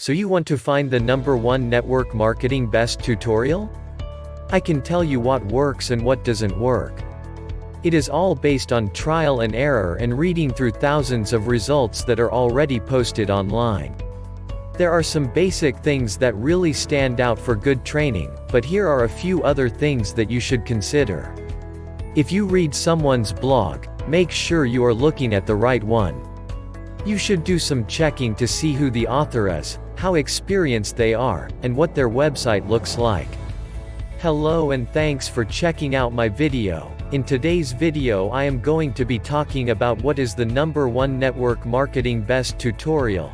So you want to find the #1 network marketing best tutorial? I can tell you what works and what doesn't work. It is all based on trial and error and reading through thousands of results that are already posted online. There are some basic things that really stand out for good training, but here are a few other things that you should consider. If you read someone's blog, make sure you are looking at the right one. You should do some checking to see who the author is, how experienced they are, and what their website looks like. Hello and thanks for checking out my video. In today's video I am going to be talking about what is the #1 network marketing best tutorial.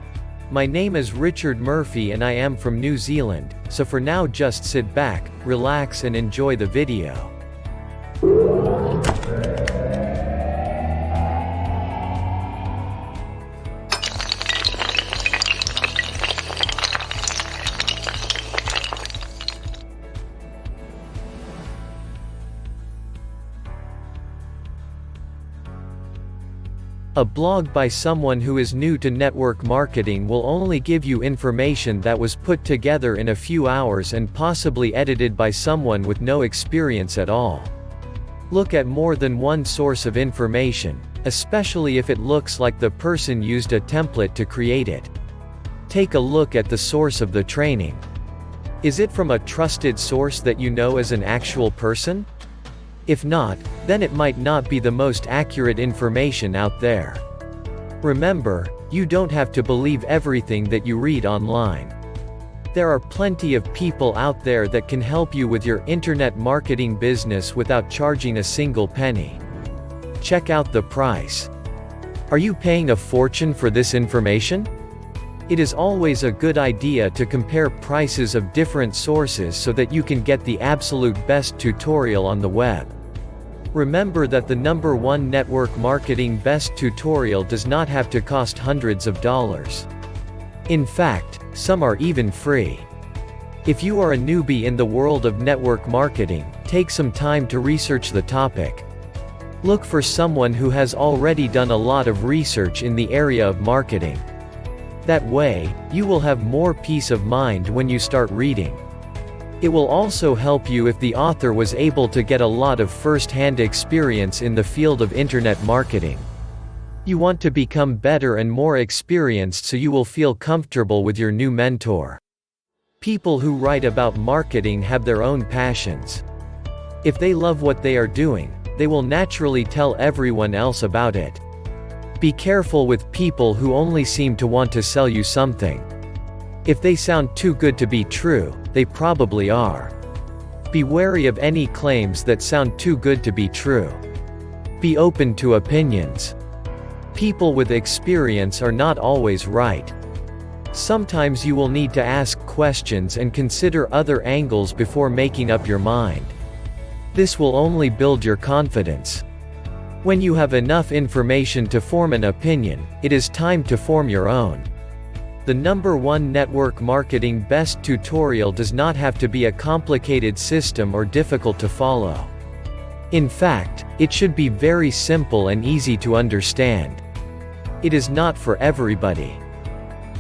My name is Richard Murphy and I am from New Zealand, so for now just sit back, relax and enjoy the video. A blog by someone who is new to network marketing will only give you information that was put together in a few hours and possibly edited by someone with no experience at all. Look at more than one source of information, especially if it looks like the person used a template to create it. Take a look at the source of the training. Is it from a trusted source that you know as an actual person? If not, then it might not be the most accurate information out there. Remember, you don't have to believe everything that you read online. There are plenty of people out there that can help you with your internet marketing business without charging a single penny. Check out the price. Are you paying a fortune for this information? It is always a good idea to compare prices of different sources so that you can get the absolute best tutorial on the web. Remember that the #1 network marketing best tutorial does not have to cost hundreds of dollars. In fact, some are even free. If you are a newbie in the world of network marketing, take some time to research the topic. Look for someone who has already done a lot of research in the area of marketing. That way, you will have more peace of mind when you start reading. It will also help you if the author was able to get a lot of first-hand experience in the field of internet marketing. You want to become better and more experienced so you will feel comfortable with your new mentor. People who write about marketing have their own passions. If they love what they are doing, they will naturally tell everyone else about it. Be careful with people who only seem to want to sell you something. If they sound too good to be true, they probably are. Be wary of any claims that sound too good to be true. Be open to opinions. People with experience are not always right. Sometimes you will need to ask questions and consider other angles before making up your mind. This will only build your confidence. When you have enough information to form an opinion, it is time to form your own. The #1 network marketing best tutorial does not have to be a complicated system or difficult to follow. In fact, it should be very simple and easy to understand. It is not for everybody.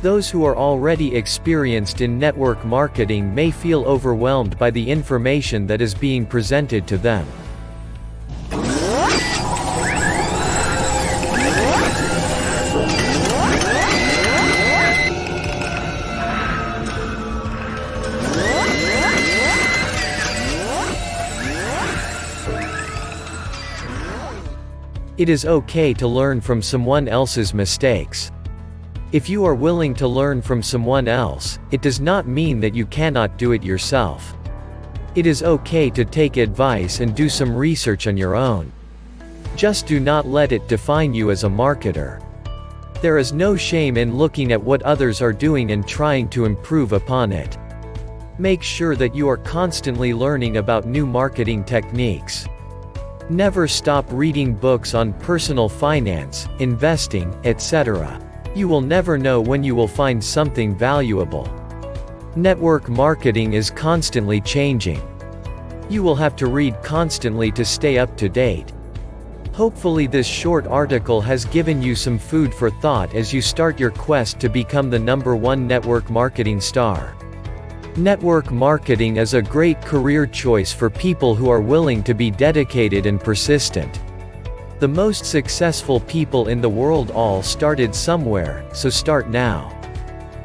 Those who are already experienced in network marketing may feel overwhelmed by the information that is being presented to them. It is okay to learn from someone else's mistakes. If you are willing to learn from someone else, it does not mean that you cannot do it yourself. It is okay to take advice and do some research on your own. Just do not let it define you as a marketer. There is no shame in looking at what others are doing and trying to improve upon it. Make sure that you are constantly learning about new marketing techniques. Never stop reading books on personal finance, investing, etc. You will never know when you will find something valuable. Network marketing is constantly changing. You will have to read constantly to stay up to date. Hopefully this short article has given you some food for thought as you start your quest to become the #1 network marketing star. Network marketing is a great career choice for people who are willing to be dedicated and persistent. The most successful people in the world all started somewhere, so start now.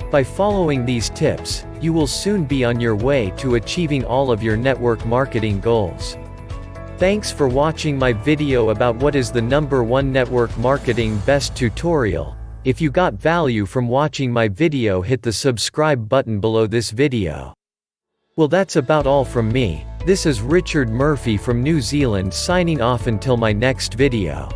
By following these tips, you will soon be on your way to achieving all of your network marketing goals. Thanks for watching my video about what is the #1 network marketing best tutorial. If you got value from watching my video, hit the subscribe button below this video. Well, that's about all from me. This is Richard Murphy from New Zealand signing off until my next video.